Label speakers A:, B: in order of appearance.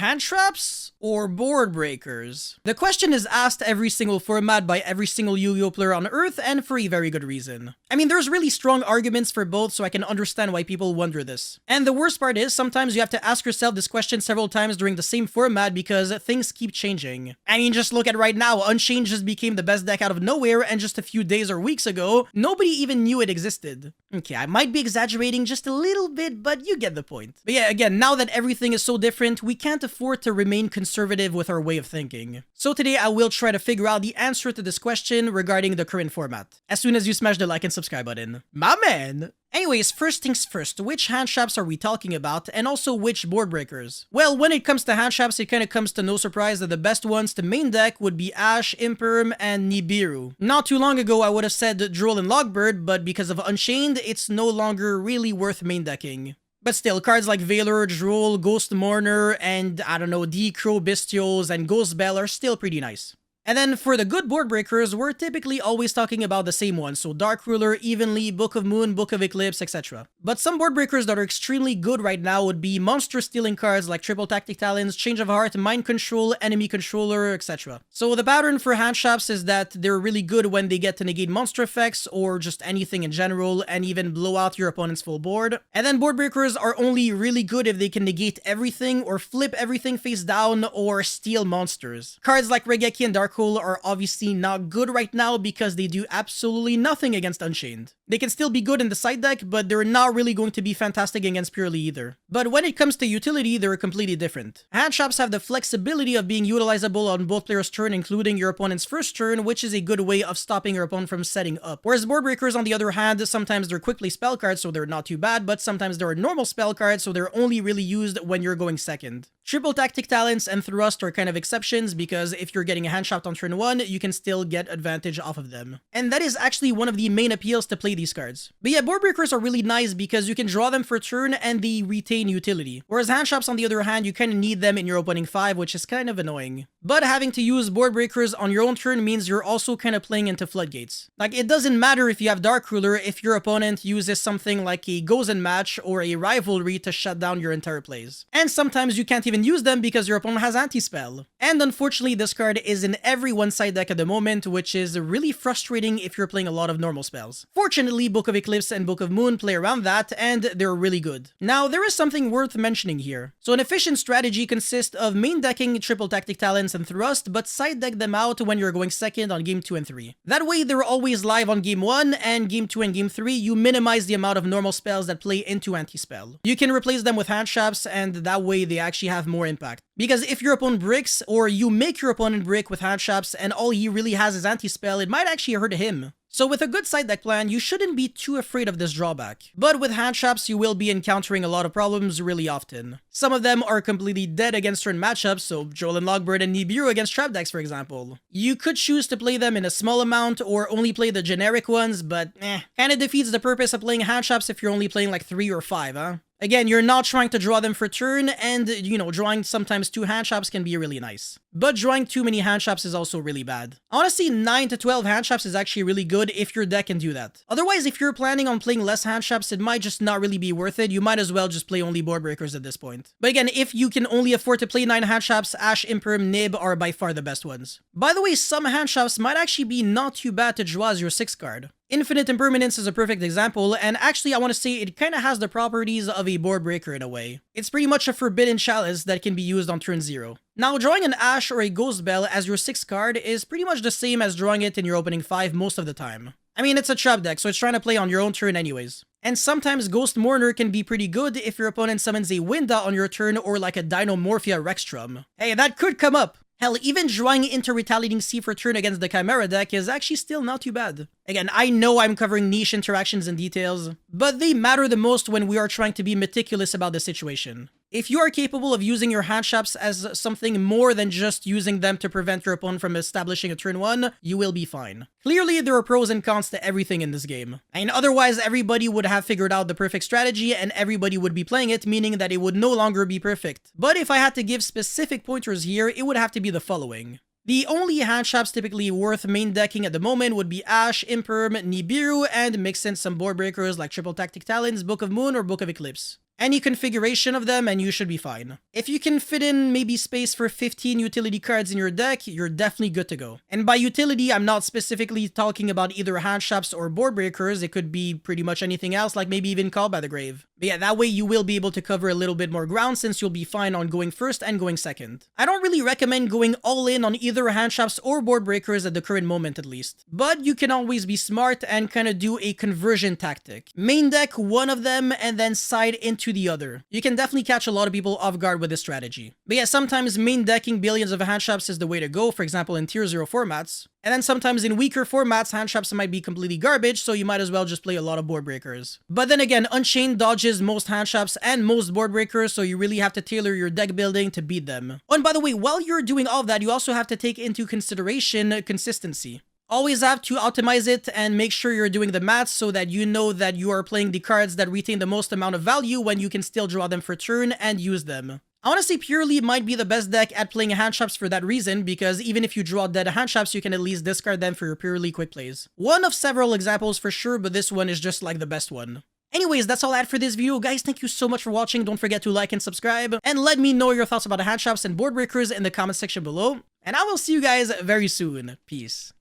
A: hand traps or board breakers? The question is asked every single format by every single Yu-Gi-Oh player on Earth, and for a very good reason. I mean, there's really strong arguments for both, so I can understand why people wonder this. And the worst part is, sometimes you have to ask yourself this question several times during the same format because things keep changing. I mean, just look at right now, Unchained just became the best deck out of nowhere, and just a few days or weeks ago, nobody even knew it existed. Okay, I might be exaggerating just a little bit, but you get the point. But yeah, again, now that everything is so different, we can't afford to remain conservative with our way of thinking. So today I will try to figure out the answer to this question regarding the current format, as soon as you smash the like and subscribe button. My man! Anyways, first things first, which hand traps are we talking about, and also which board breakers? Well, when it comes to hand traps, it kinda comes to no surprise that the best ones to main deck would be Ash, Imperm, and Nibiru. Not too long ago, I would have said Droll and Logbird, but because of Unchained, it's no longer really worth main decking. But still, cards like Valor, Droll, Ghost Mourner, and I don't know, D-Crow, Bestios, and Ghost Bell are still pretty nice. And then for the good board breakers, we're typically always talking about the same ones, so Dark Ruler, Evenly, Book of Moon, Book of Eclipse, etc. But some board breakers that are extremely good right now would be monster stealing cards like Triple Tactic Talons, Change of Heart, Mind Control, Enemy Controller, etc. So the pattern for hand traps is that they're really good when they get to negate monster effects, or just anything in general, and even blow out your opponent's full board. And then board breakers are only really good if they can negate everything, or flip everything face down, or steal monsters. Cards like Regeki and Dark Hole are obviously not good right now because they do absolutely nothing against Unchained. They can still be good in the side deck, but they're not really going to be fantastic against Purely either. But when it comes to utility, they're completely different. Hand traps have the flexibility of being utilizable on both players' turn, including your opponent's first turn, which is a good way of stopping your opponent from setting up. Whereas board breakers, on the other hand, sometimes they're quickly spell cards, so they're not too bad, but sometimes they're normal spell cards, so they're only really used when you're going second. Triple Tactic Talents and Thrust are kind of exceptions because if you're getting a hand trap on turn 1, you can still get advantage off of them. And that is actually one of the main appeals to play these cards. But yeah, board breakers are really nice because you can draw them for turn and they retain utility. Whereas hand traps, on the other hand, you kind of need them in your opening 5, which is kind of annoying. But having to use board breakers on your own turn means you're also kind of playing into floodgates. Like, it doesn't matter if you have Dark Ruler if your opponent uses something like a Gozen Match or a Rivalry to shut down your entire plays. And sometimes you can't even use them because your opponent has anti-spell. And unfortunately, this card is in every one-side deck at the moment, which is really frustrating if you're playing a lot of normal spells. Fortunately, Book of Eclipse and Book of Moon play around that, and they're really good. Now, there is something worth mentioning here. So an efficient strategy consists of main decking Triple Tactic Talents and Thrust, but side deck them out when you're going second on game 2 and 3. That way, they're always live on game 1, and game 2 and game 3, you minimize the amount of normal spells that play into anti-spell. You can replace them with hand traps, and that way they actually have more impact. Because if your opponent bricks, or you make your opponent brick with hand traps and all he really has is anti-spell, it might actually hurt him. So with a good side deck plan, you shouldn't be too afraid of this drawback. But with hand traps, you will be encountering a lot of problems really often. Some of them are completely dead against certain matchups, so Droll and Logbird and Nibiru against trap decks, for example. You could choose to play them in a small amount or only play the generic ones, but kinda defeats the purpose of playing hand traps if you're only playing like 3 or 5, huh? Again, you're not trying to draw them for turn, and, you know, drawing sometimes 2 hand traps can be really nice. But drawing too many hand traps is also really bad. Honestly, 9 to 12 hand traps is actually really good if your deck can do that. Otherwise, if you're planning on playing less hand traps, it might just not really be worth it. You might as well just play only board breakers at this point. But again, if you can only afford to play 9 hand traps, Ash, Imperm, Nib are by far the best ones. By the way, some hand traps might actually be not too bad to draw as your 6th card. Infinite Impermanence is a perfect example, and actually I want to say it kind of has the properties of a board breaker in a way. It's pretty much a Forbidden Chalice that can be used on turn 0. Now, drawing an Ash or a Ghost Bell as your 6th card is pretty much the same as drawing it in your opening 5 most of the time. I mean, it's a trap deck, so it's trying to play on your own turn anyways. And sometimes Ghost Mourner can be pretty good if your opponent summons a Winda on your turn or like a Dinomorphia Rextrum. Hey, that could come up! Hell, even drawing into Retaliating Sea for turn against the Chimera deck is actually still not too bad. Again, I know I'm covering niche interactions and details, but they matter the most when we are trying to be meticulous about the situation. If you are capable of using your hand traps as something more than just using them to prevent your opponent from establishing a turn 1, you will be fine. Clearly, there are pros and cons to everything in this game. And otherwise, everybody would have figured out the perfect strategy and everybody would be playing it, meaning that it would no longer be perfect. But if I had to give specific pointers here, it would have to be the following. The only hand traps typically worth main decking at the moment would be Ash, Imperm, Nibiru, and mix in some board breakers like Triple Tactic Talons, Book of Moon, or Book of Eclipse. Any configuration of them and you should be fine. If you can fit in maybe space for 15 utility cards in your deck, you're definitely good to go. And by utility, I'm not specifically talking about either hand traps or board breakers. It could be pretty much anything else, like maybe even Call by the Grave. But yeah, that way you will be able to cover a little bit more ground since you'll be fine on going first and going second. I don't really recommend going all in on either hand traps or board breakers at the current moment at least. But you can always be smart and kind of do a conversion tactic. Main deck one of them and then side into the other. You can definitely catch a lot of people off guard with this strategy. But yeah, sometimes main decking billions of hand traps is the way to go, for example in tier 0 formats. And then sometimes in weaker formats, hand traps might be completely garbage, so you might as well just play a lot of board breakers. But then again, Unchained dodges most hand traps and most board breakers, so you really have to tailor your deck building to beat them. Oh, and by the way, while you're doing all of that, you also have to take into consideration consistency. Always have to optimize it and make sure you're doing the math so that you know that you are playing the cards that retain the most amount of value when you can still draw them for turn and use them. Honestly, Purely might be the best deck at playing hand traps for that reason, because even if you draw dead hand traps, you can at least discard them for your Purely quick plays. One of several examples for sure, but this one is just like the best one. Anyways, that's all I had for this video. Guys, thank you so much for watching. Don't forget to like and subscribe, and let me know your thoughts about hand traps and board breakers in the comment section below. And I will see you guys very soon. Peace.